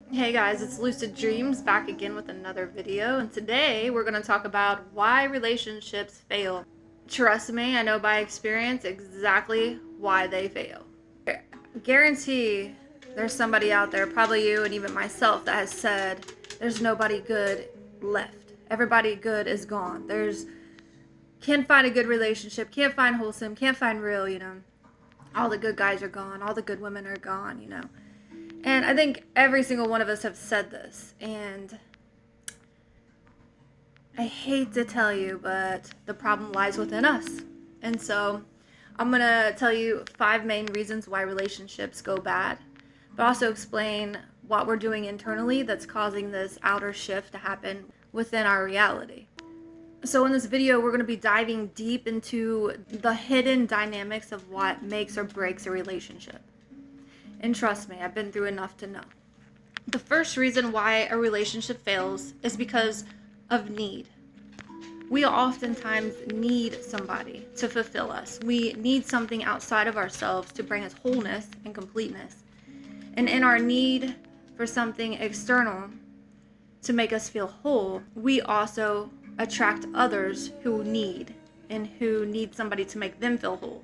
Hey guys, it's Lucid Dreams back again with another video, and today we're going to talk about why relationships fail. Trust me, I know by experience exactly why they fail. I guarantee there's somebody out there, probably you and even myself, that has said there's nobody good left. Everybody good is gone. Can't find a good relationship, can't find wholesome, can't find real, all the good guys are gone, all the good women are gone. And I think every single one of us have said this, and I hate to tell you, but the problem lies within us. And so I'm going to tell you 5 main reasons why relationships go bad, but also explain what we're doing internally that's causing this outer shift to happen within our reality. So in this video, we're going to be diving deep into the hidden dynamics of what makes or breaks a relationship. And trust me, I've been through enough to know. The first reason why a relationship fails is because of need. We oftentimes need somebody to fulfill us. We need something outside of ourselves to bring us wholeness and completeness. And in our need for something external to make us feel whole, we also attract others who need somebody to make them feel whole.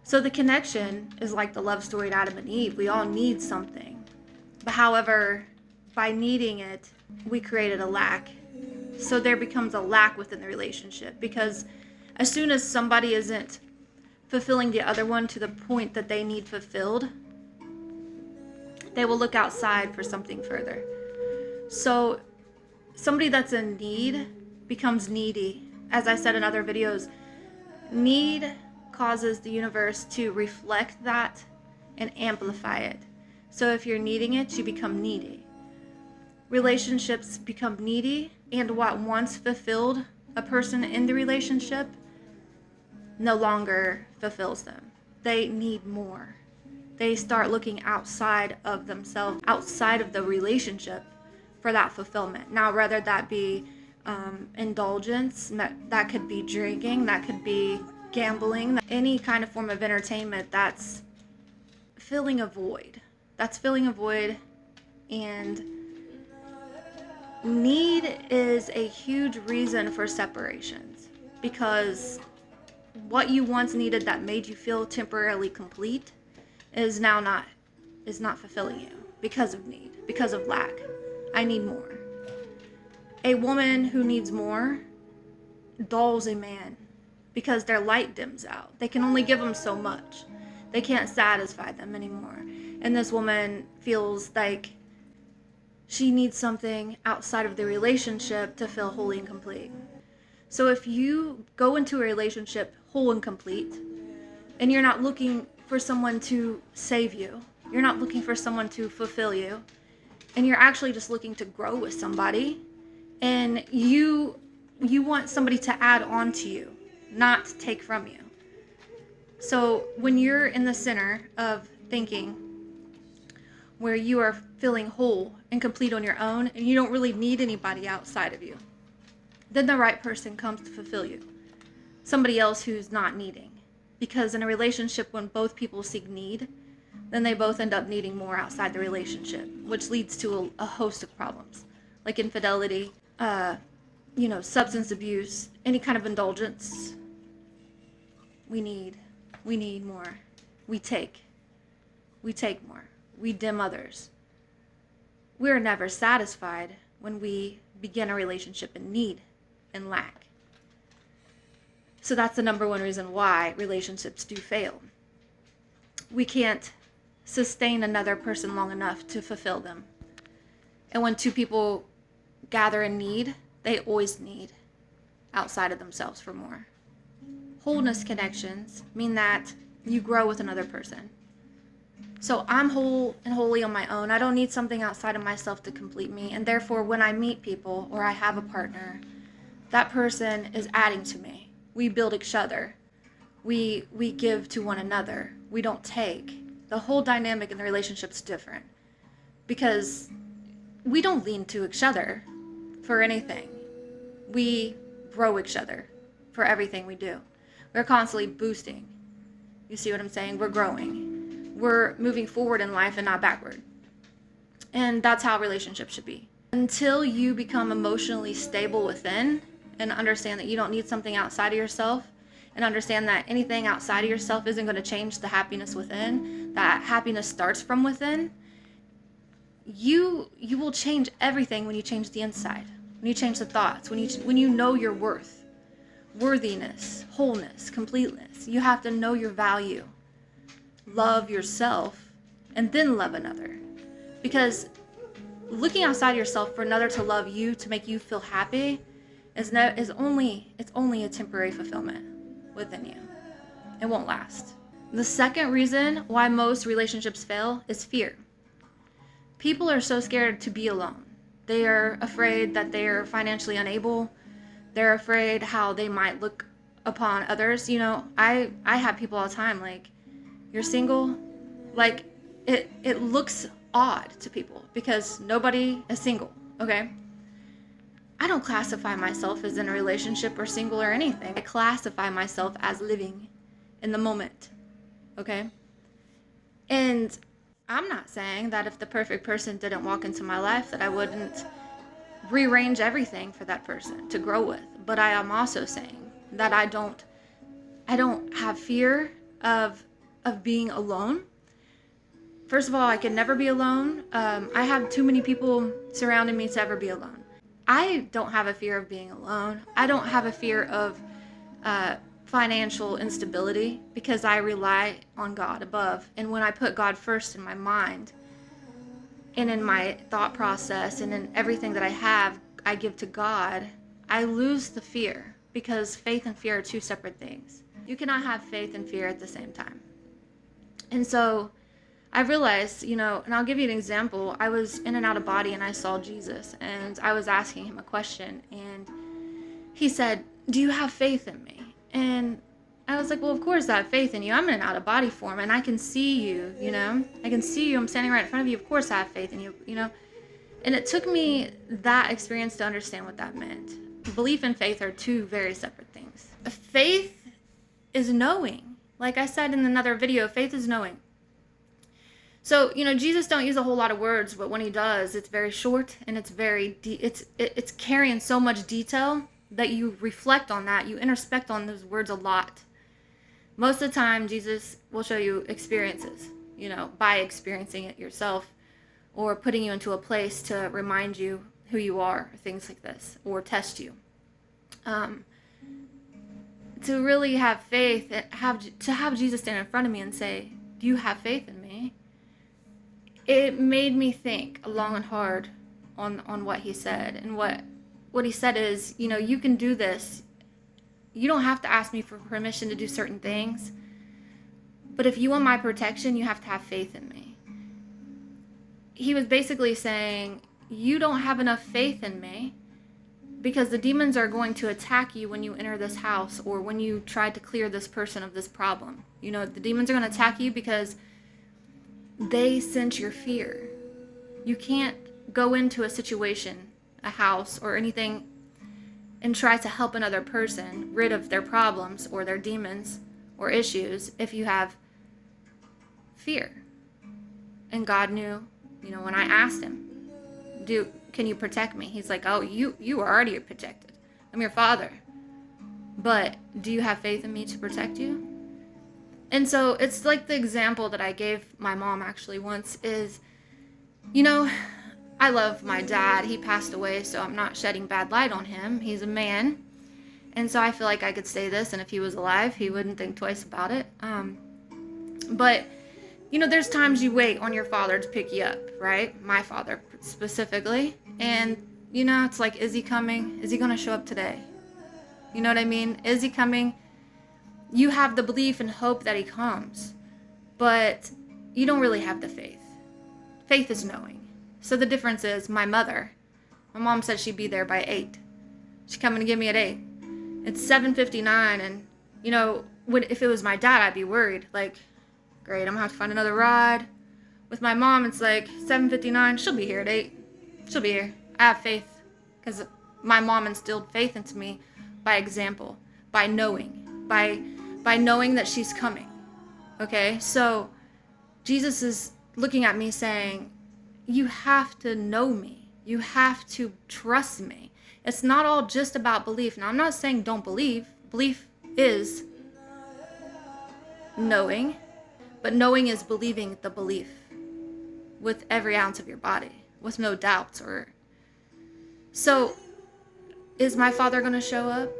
So the connection is like the love story to Adam and Eve. We all need something. But however, by needing it, we created a lack. So there becomes a lack within the relationship, because as soon as somebody isn't fulfilling the other one to the point that they need fulfilled, they will look outside for something further. So somebody that's in need becomes needy. As I said in other videos, need causes the universe to reflect that and amplify it. So if you're needing it, you become needy. Relationships become needy, and what once fulfilled a person in the relationship no longer fulfills them. They need more. They start looking outside of themselves, outside of the relationship, for that fulfillment. Now, whether that be indulgence, that could be drinking, that could be gambling, any kind of form of entertainment, that's filling a void. That's filling a void. And need is a huge reason for separations, because what you once needed that made you feel temporarily complete is now not fulfilling you because of need, because of lack. I need more. A woman who needs more dulls a man because their light dims out. They can only give them so much. They can't satisfy them anymore. And this woman feels like she needs something outside of the relationship to feel wholly and complete. So if you go into a relationship whole and complete, and you're not looking for someone to save you, you're not looking for someone to fulfill you, and you're actually just looking to grow with somebody, and you want somebody to add on to you, not take from you. So when you're in the center of thinking, where you are feeling whole and complete on your own, and you don't really need anybody outside of you, then the right person comes to fulfill you. Somebody else who's not needing. Because in a relationship, when both people seek need, then they both end up needing more outside the relationship, which leads to a host of problems, like infidelity, substance abuse, any kind of indulgence. We need more. We take more. We dim others. We're never satisfied when we begin a relationship in need and lack. So that's the number one reason why relationships do fail. We can't sustain another person long enough to fulfill them. And when two people gather in need, they always need outside of themselves for more. Wholeness connections mean that you grow with another person. So I'm whole and wholly on my own. I don't need something outside of myself to complete me. And therefore, when I meet people or I have a partner, that person is adding to me. We build each other. We give to one another. We don't take. The whole dynamic in the relationship is different, because we don't lean to each other for anything. We grow each other for everything we do. We're constantly boosting. You see what I'm saying? We're growing. We're moving forward in life and not backward. And that's how relationships should be. Until you become emotionally stable within and understand that you don't need something outside of yourself, and understand that anything outside of yourself isn't going to change the happiness within, that happiness starts from within, you will change everything when you change the inside, when you change the thoughts, when you know your worth, worthiness, wholeness, completeness. You have to know your value, love yourself, and then love another. Because looking outside yourself for another to love you, to make you feel happy, is only a temporary fulfillment within you. It won't last. The second reason why most relationships fail is fear. People are so scared to be alone. They are afraid that they are financially unable. They're afraid how they might look upon others. You know, I have people all the time like, you're single? Like, it looks odd to people because nobody is single, okay? I don't classify myself as in a relationship or single or anything. I classify myself as living in the moment, okay? And I'm not saying that if the perfect person didn't walk into my life that I wouldn't rearrange everything for that person to grow with. But I am also saying that I don't have fear of being alone. First of all, I can never be alone. I have too many people surrounding me to ever be alone. I don't have a fear of being alone. I don't have a fear of financial instability because I rely on God above. And when I put God first in my mind and in my thought process and in everything that I have, I give to God, I lose the fear, because faith and fear are two separate things. You cannot have faith and fear at the same time. And so I realized, you know, and I'll give you an example. I was in and out of body and I saw Jesus, and I was asking him a question, and he said, "Do you have faith in me?" And I was like, well, of course I have faith in you. I'm in an out of body form and I can see you, you know, I can see you. I'm standing right in front of you. Of course I have faith in you, you know. And it took me that experience to understand what that meant. Belief and faith are two very separate things. Faith is knowing. Like I said in another video, faith is knowing. So, you know, Jesus don't use a whole lot of words, but when he does, it's very short and it's very it's carrying so much detail that you reflect on that, you introspect on those words a lot. Most of the time, Jesus will show you experiences, you know, by experiencing it yourself, or putting you into a place to remind you who you are, things like this, or test you. To really have faith, to have Jesus stand in front of me and say, "Do you have faith in me?" It made me think long and hard on what he said. And what he said is, you know, you can do this. You don't have to ask me for permission to do certain things. But if you want my protection, you have to have faith in me. He was basically saying, you don't have enough faith in me because the demons are going to attack you when you enter this house or when you try to clear this person of this problem. You know, the demons are going to attack you because they sense your fear. You can't go into a situation, a house, or anything and try to help another person rid of their problems or their demons or issues if you have fear. And God knew, you know, when I asked him, can you protect me? He's like, oh, you are already protected. I'm your father. But do you have faith in me to protect you? And so it's like the example that I gave my mom actually once is, you know, I love my dad. He passed away, so I'm not shedding bad light on him. He's a man. And so I feel like I could say this, and if he was alive, he wouldn't think twice about it. But, you know, there's times you wait on your father to pick you up, right? My father specifically. And, you know, it's like, is he coming? Is he going to show up today? You know what I mean? Is he coming? You have the belief and hope that he comes, but you don't really have the faith. Faith is knowing. So the difference is my mom said she'd be there by 8. She's coming to get me at 8. It's 7:59, and, you know, if it was my dad, I'd be worried. Like, great, I'm going to have to find another ride. With my mom, it's like 7:59. She'll be here at 8. She'll be here. I have faith because my mom instilled faith into me by example, by knowing, by knowing that she's coming. Okay, so Jesus is looking at me saying, you have to know me. You have to trust me. It's not all just about belief. Now, I'm not saying don't believe. Belief is knowing, but knowing is believing the belief with every ounce of your body, with no doubts. So, is my father going to show up?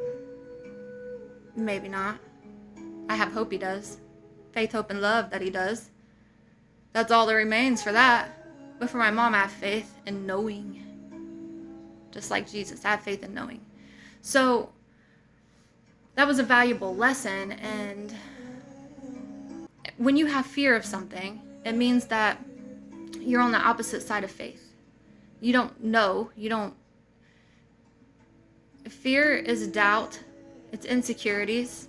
Maybe not. I have hope he does. Faith, hope, and love that he does. That's all that remains for that. But for my mom, I have faith in knowing. Just like Jesus, I have faith in knowing. So that was a valuable lesson. And when you have fear of something, it means that you're on the opposite side of faith. You don't know. Fear is doubt. It's insecurities.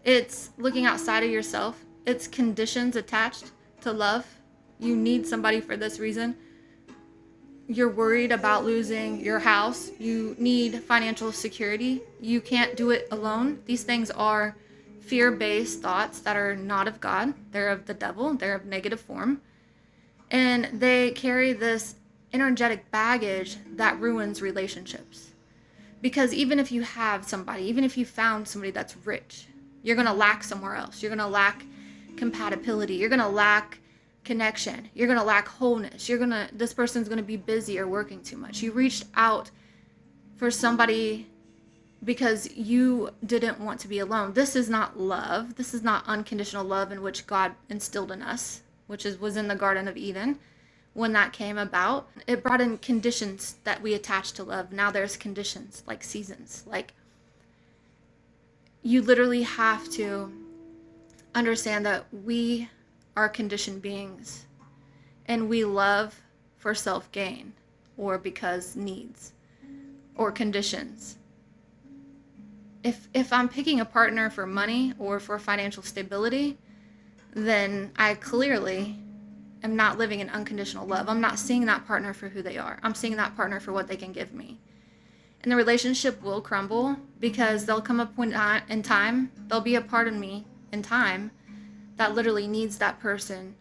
It's looking outside of yourself. It's conditions attached to love. You need somebody for this reason. You're worried about losing your house. You need financial security. You can't do it alone. These things are fear-based thoughts that are not of God. They're of the devil. They're of negative form. And they carry this energetic baggage that ruins relationships. Because even if you have somebody, even if you found somebody that's rich, you're going to lack somewhere else. You're going to lack compatibility. You're going to lack connection. You're going to lack wholeness. This person's going to be busy or working too much. You reached out for somebody because you didn't want to be alone. This is not love. This is not unconditional love in which God instilled in us, which was in the Garden of Eden. When that came about, it brought in conditions that we attach to love. Now there's conditions like seasons. Like, you literally have to understand that we are conditioned beings and we love for self-gain or because needs or conditions. If I'm picking a partner for money or for financial stability, then I clearly am not living in unconditional love. I'm not seeing that partner for who they are. I'm seeing that partner for what they can give me. And the relationship will crumble because there'll come a point in time, there'll be a part of me in time that literally needs that person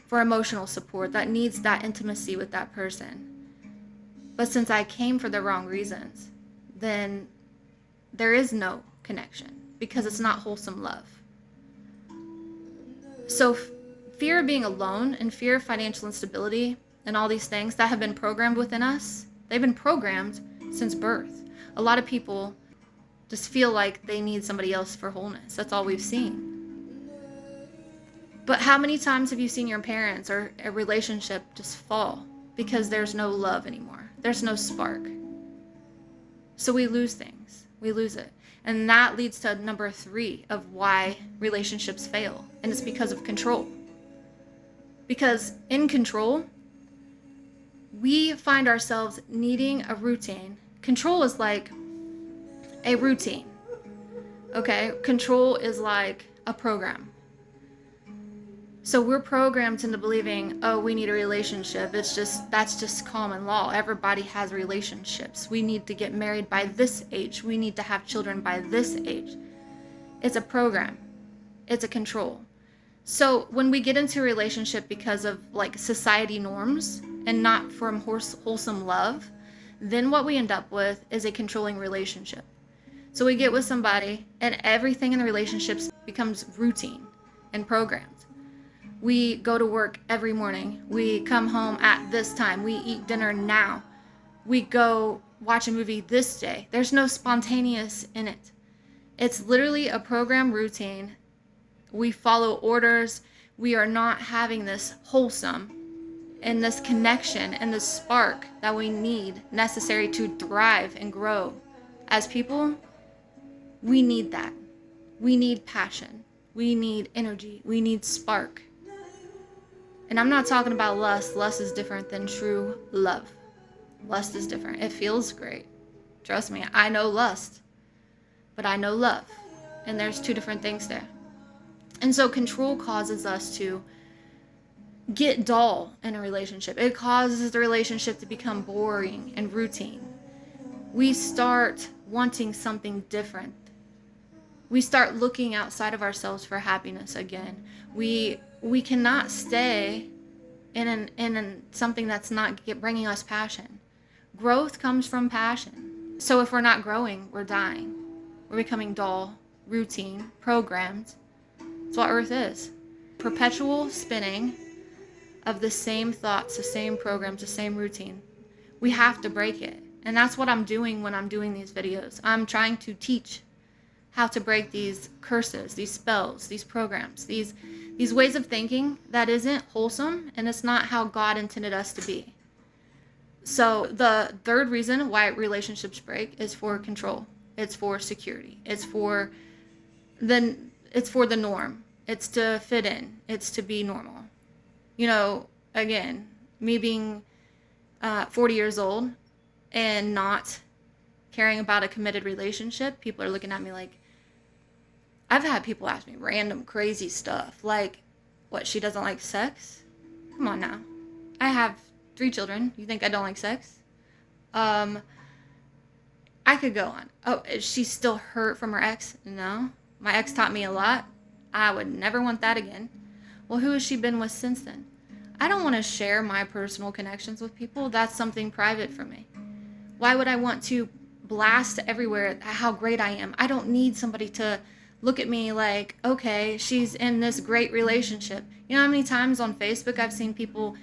for emotional support, that needs that intimacy with that person. But since I came for the wrong reasons, then there is no connection because it's not wholesome love. So fear of being alone and fear of financial instability and all these things that have been programmed within us, they've been programmed since birth. A lot of people just feel like they need somebody else for wholeness. That's all we've seen. But how many times have you seen your parents or a relationship just fall because there's no love anymore? There's no spark. So we lose things. We lose it. And that leads to number 3 of why relationships fail. And it's because of control. Because in control, we find ourselves needing a routine. Control is like a routine. Okay? Control is like a program. So we're programmed into believing, oh, we need a relationship. That's just common law. Everybody has relationships. We need to get married by this age. We need to have children by this age. It's a program. It's a control. So when we get into a relationship because of like society norms and not from wholesome love, then what we end up with is a controlling relationship. So we get with somebody and everything in the relationships becomes routine and programmed. We go to work every morning. We come home at this time. We eat dinner now. We go watch a movie this day. There's no spontaneous in it. It's literally a program routine. We follow orders. We are not having this wholesome and this connection and this spark that we need necessary to thrive and grow. As people, we need that. We need passion. We need energy. We need spark. And I'm not talking about lust. Lust is different than true love. Lust is different. It feels great. Trust me, I know lust. But I know love. And there's 2 different things there. And so control causes us to get dull in a relationship. It causes the relationship to become boring and routine. We start wanting something different. We start looking outside of ourselves for happiness again. We cannot stay in something that's not bringing us passion. Growth comes from passion. So if we're not growing, we're dying. We're becoming dull, routine, programmed. That's what Earth is. Perpetual spinning of the same thoughts, the same programs, the same routine. We have to break it. And that's what I'm doing when I'm doing these videos. I'm trying to teach how to break these curses, these spells, these programs, these ways of thinking that isn't wholesome, and it's not how God intended us to be. So the third reason why relationships break is for control. It's for security. It's for the norm. It's to fit in. It's to be normal. You know, again, me being 40 years old and not caring about a committed relationship, people are looking at me like, I've had people ask me random crazy stuff like, what, she doesn't like sex? Come on now. I have 3 children. You think I don't like sex? I could go on. Oh, is she still hurt from her ex? No. My ex taught me a lot. I would never want that again. Well, who has she been with since then? I don't want to share my personal connections with people. That's something private for me. Why would I want to blast everywhere how great I am? I don't need somebody to look at me like, okay, she's in this great relationship. You know how many times on Facebook I've seen people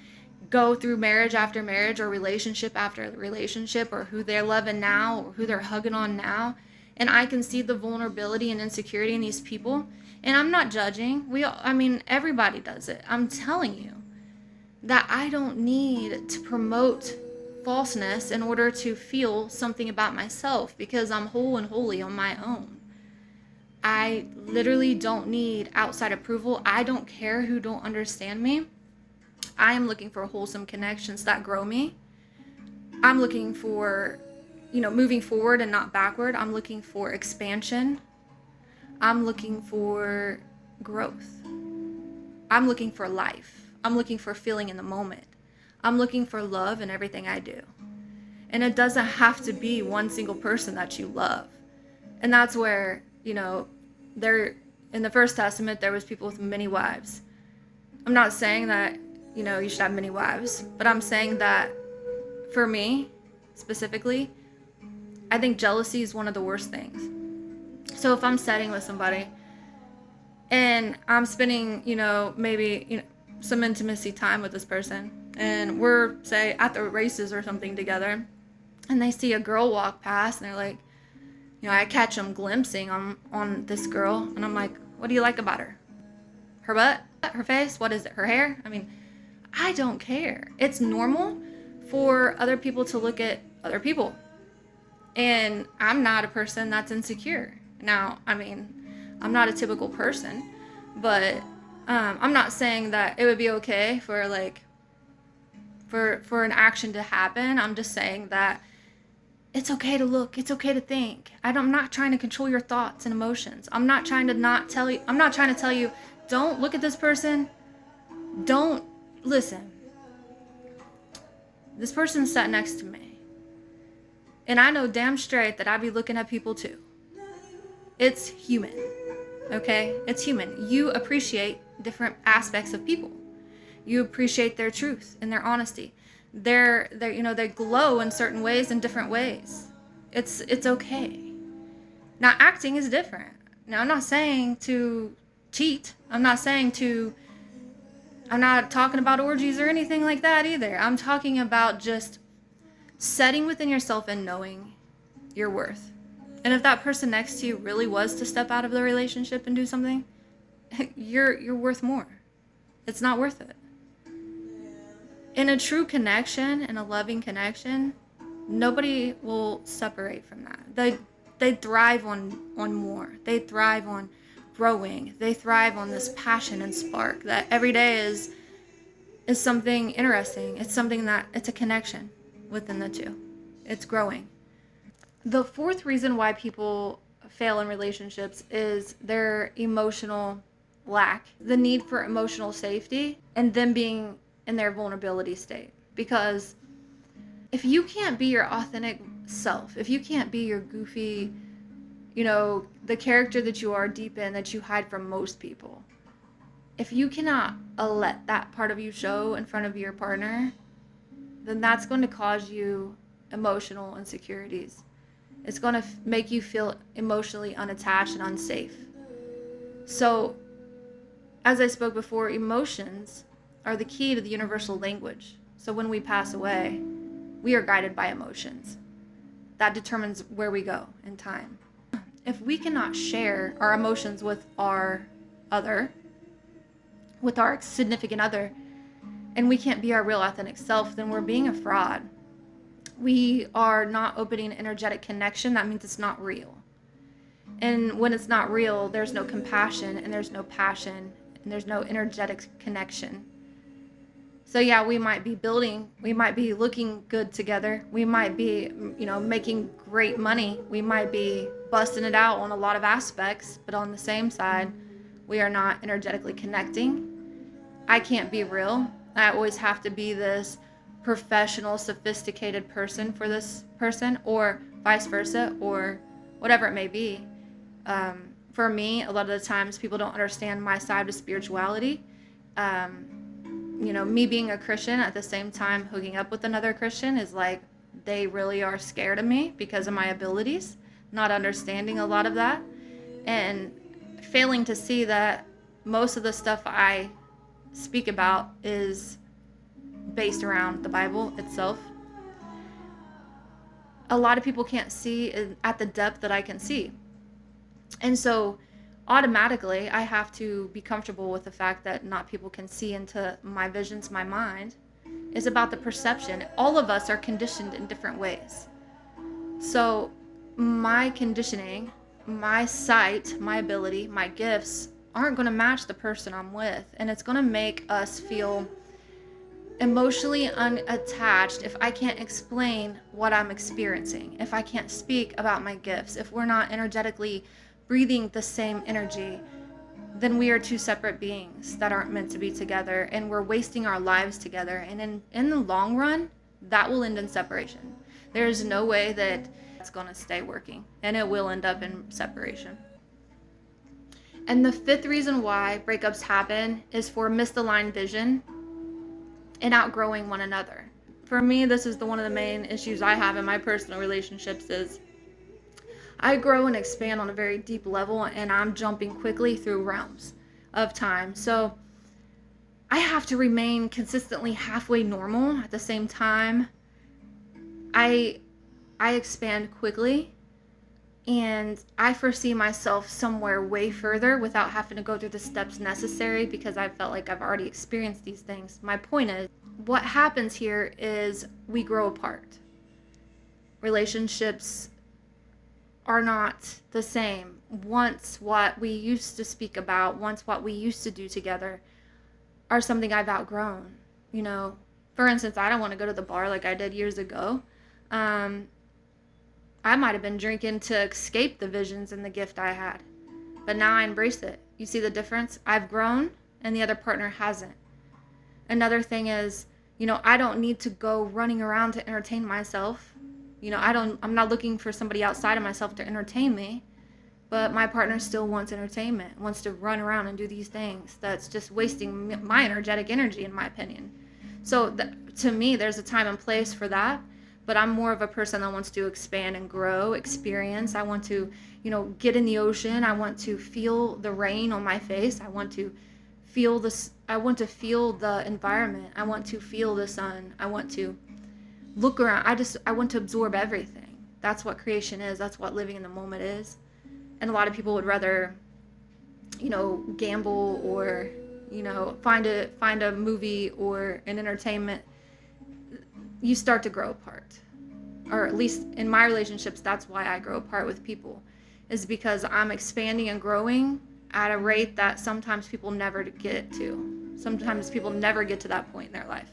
go through marriage after marriage or relationship after relationship, or who they're loving now or who they're hugging on now, and I can see the vulnerability and insecurity in these people. And I'm not judging. Everybody does it. I'm telling you that I don't need to promote falseness in order to feel something about myself, because I'm whole and holy on my own. I literally don't need outside approval. I don't care who don't understand me. I am looking for wholesome connections that grow me. I'm looking for, moving forward and not backward. I'm looking for expansion. I'm looking for growth. I'm looking for life. I'm looking for feeling in the moment. I'm looking for love in everything I do. And it doesn't have to be one single person that you love. And that's where, there, in the First Testament, there was people with many wives. I'm not saying that, you should have many wives, but I'm saying that for me, specifically, I think jealousy is one of the worst things. So if I'm sitting with somebody and I'm spending, maybe, some intimacy time with this person, and we're, say, at the races or something together, and they see a girl walk past, and they're like, I catch them glimpsing on this girl, and I'm like, what do you like about her? Her butt? Her face? What is it? Her hair? I don't care. It's normal for other people to look at other people. And I'm not a person that's insecure. Now, I'm not a typical person, but I'm not saying that it would be okay for an action to happen. I'm just saying that it's okay to look. It's okay to think. I'm not trying to control your thoughts and emotions. I'm not trying to tell you, don't look at this person. Don't listen. This person sat next to me, and I know damn straight that I be looking at people too. It's human, okay? It's human. You appreciate different aspects of people. You appreciate their truth and their honesty. They glow in certain ways, in different ways. It's okay. Now, acting is different. Now, I'm not saying to cheat. I'm not talking about orgies or anything like that either. I'm talking about just setting within yourself and knowing your worth. And if that person next to you really was to step out of the relationship and do something, you're worth more. It's not worth it. In a true connection, in a loving connection, nobody will separate from that. They thrive on more. They thrive on growing. They thrive on this passion and spark that every day is something interesting. It's something it's a connection within the two. It's growing. The fourth reason why people fail in relationships is their emotional lack, the need for emotional safety, and them being in their vulnerability state. Because if you can't be your authentic self, if you can't be your goofy, the character that you are deep in, that you hide from most people, if you cannot let that part of you show in front of your partner, then that's going to cause you emotional insecurities. It's going to make you feel emotionally unattached and unsafe. So, as I spoke before, emotions are the key to the universal language. So when we pass away, we are guided by emotions. That determines where we go in time. If we cannot share our emotions with our significant other, and we can't be our real authentic self, then we're being a fraud. We are not opening an energetic connection. That means it's not real. And when it's not real, there's no compassion, and there's no passion, and there's no energetic connection. So yeah, we might be building, we might be looking good together, we might be, making great money, we might be busting it out on a lot of aspects, but on the same side, we are not energetically connecting. I can't be real. I always have to be this professional, sophisticated person for this person, or vice versa, or whatever it may be. For me, a lot of the times people don't understand my side of spirituality. Me being a Christian at the same time hooking up with another Christian is like, they really are scared of me because of my abilities, not understanding a lot of that, and failing to see that most of the stuff I speak about is based around the Bible itself. A lot of people can't see at the depth that I can see. And so automatically I have to be comfortable with the fact that not people can see into my visions, my mind. Is about the perception. All of us are conditioned in different ways. So my conditioning, my sight, my ability, my gifts aren't going to match the person I'm with. And it's going to make us feel emotionally unattached if I can't explain what I'm experiencing, if I can't speak about my gifts, if we're not energetically breathing the same energy, then we are two separate beings that aren't meant to be together, and we're wasting our lives together. And in the long run, that will end in separation. There is no way that it's going to stay working, and it will end up in separation. And the fifth reason why breakups happen is for misaligned vision and outgrowing one another. For me, this is one of the main issues I have in my personal relationships is I grow and expand on a very deep level, and I'm jumping quickly through realms of time. So I have to remain consistently halfway normal at the same time. I expand quickly, and I foresee myself somewhere way further without having to go through the steps necessary because I felt like I've already experienced these things. My point is, what happens here is we grow apart. Relationships are not the same. Once what we used to speak about, once what we used to do together are something I've outgrown. For instance, I don't want to go to the bar like I did years ago. I might have been drinking to escape the visions and the gift I had, but now I embrace it. You see the difference? I've grown and the other partner hasn't. Another thing is, I don't need to go running around to entertain myself. I'm not looking for somebody outside of myself to entertain me, but my partner still wants entertainment, wants to run around and do these things. That's just wasting my energetic energy, in my opinion. So to me, there's a time and place for that, but I'm more of a person that wants to expand and grow, experience. I want to, get in the ocean. I want to feel the rain on my face. I want to feel this. I want to feel the environment. I want to feel the sun. I want to look around. I want to absorb everything. That's what creation is. That's what living in the moment is. And a lot of people would rather, gamble or, find a movie or an entertainment. You start to grow apart. Or at least in my relationships, that's why I grow apart with people, is because I'm expanding and growing at a rate that sometimes people never get to. Sometimes people never get to that point in their life.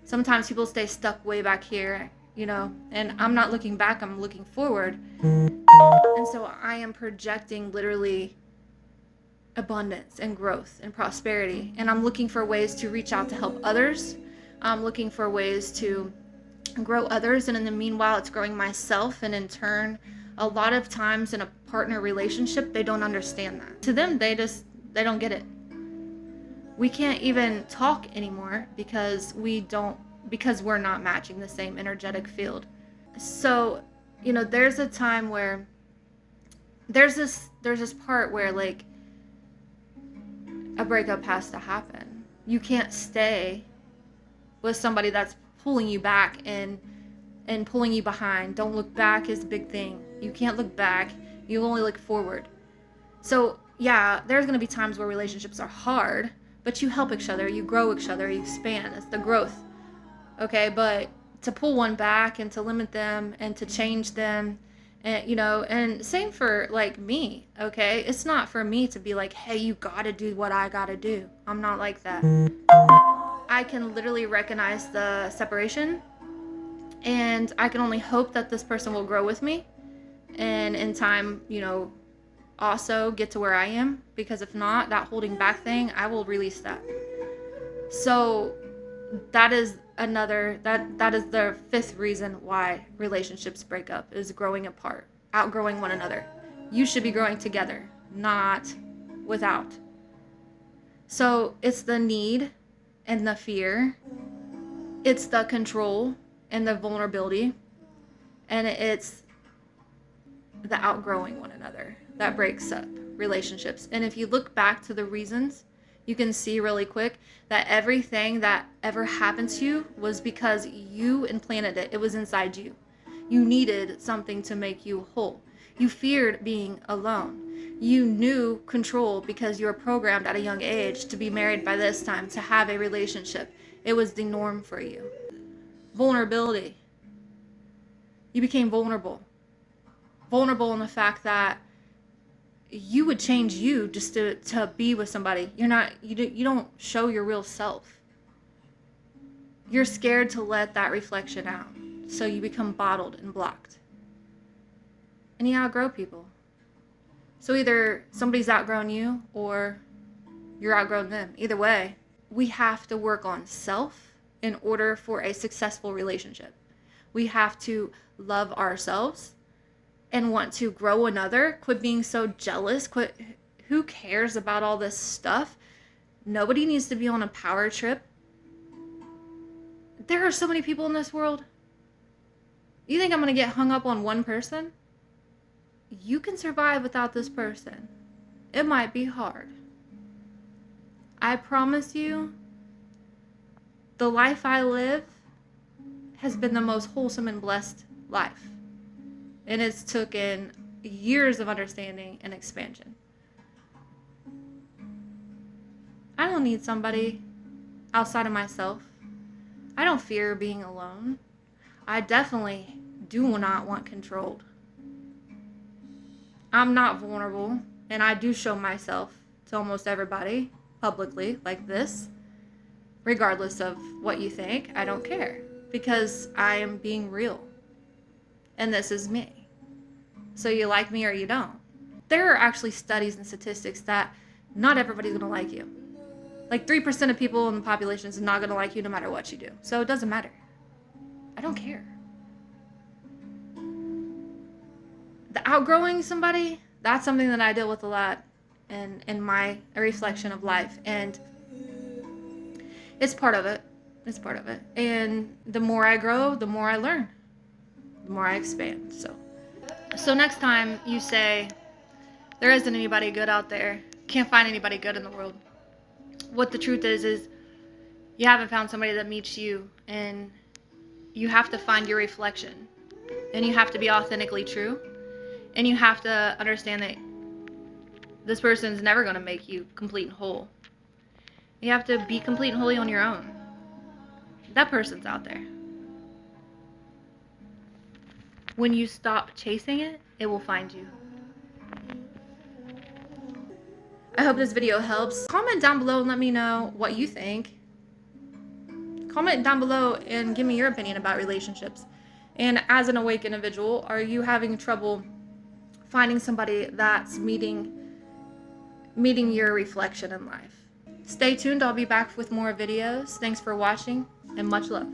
Sometimes people stay stuck way back here, and I'm not looking back, I'm looking forward. And so I am projecting literally abundance and growth and prosperity. And I'm looking for ways to reach out to help others. I'm looking for ways to grow others. And in the meanwhile, it's growing myself. And in turn, a lot of times in a partner relationship, they don't understand that. To them, they don't get it. we can't even talk anymore because we're not matching the same energetic field. So, there's a time where there's this part where like a breakup has to happen. You can't stay with somebody that's pulling you back and pulling you behind. Don't look back is a big thing. You can't look back. You only look forward. So yeah, there's going to be times where relationships are hard, but you help each other, you grow each other, you expand. It's the growth. Okay, but to pull one back and to limit them and to change them, and and same for like me. Okay, it's not for me to be like, hey, you gotta do what I gotta do. I'm not like that. I can literally recognize the separation, and I can only hope that this person will grow with me and in time, also get to where I am, because if not, that holding back thing, I will release that. So that is that is the fifth reason why relationships break up, is growing apart, outgrowing one another. You should be growing together, not without. So it's the need and the fear, it's the control and the vulnerability, and it's the outgrowing one another that breaks up relationships. And if you look back to the reasons, you can see really quick that everything that ever happened to you was because you implanted it. It was inside you. You needed something to make you whole. You feared being alone. You knew control because you were programmed at a young age to be married by this time, to have a relationship. It was the norm for you. Vulnerability. You became vulnerable. Vulnerable in the fact that you would change you just to be with somebody. You don't show your real self. You're scared to let that reflection out. So you become bottled and blocked. And you outgrow people. So either somebody's outgrown you or you're outgrown them. Either way, we have to work on self in order for a successful relationship. We have to love ourselves and want to grow another. Quit being so jealous. Who cares about all this stuff? Nobody needs to be on a power trip. There are so many people in this world. You think I'm going to get hung up on one person? You can survive without this person. It might be hard. I promise you, the life I live has been the most wholesome and blessed life. And it's taken years of understanding and expansion. I don't need somebody outside of myself. I don't fear being alone. I definitely do not want controlled. I'm not vulnerable, and I do show myself to almost everybody publicly like this. Regardless of what you think, I don't care, because I am being real. And this is me. So you like me or you don't. There are actually studies and statistics that not everybody's going to like you. Like 3% of people in the population is not going to like you no matter what you do. So it doesn't matter. I don't care. The outgrowing somebody, that's something that I deal with a lot in my reflection of life. And it's part of it. It's part of it. And the more I grow, the more I learn. The more I expand. So next time you say, there isn't anybody good out there, can't find anybody good in the world, what the truth is you haven't found somebody that meets you, and you have to find your reflection, and you have to be authentically true, and you have to understand that this person's never going to make you complete and whole. You have to be complete and wholly on your own. That person's out there. When you stop chasing it, it will find you. I hope this video helps. Comment down below and let me know what you think. Comment down below and give me your opinion about relationships. And as an awake individual, are you having trouble finding somebody that's meeting your reflection in life? Stay tuned. I'll be back with more videos. Thanks for watching, and much love.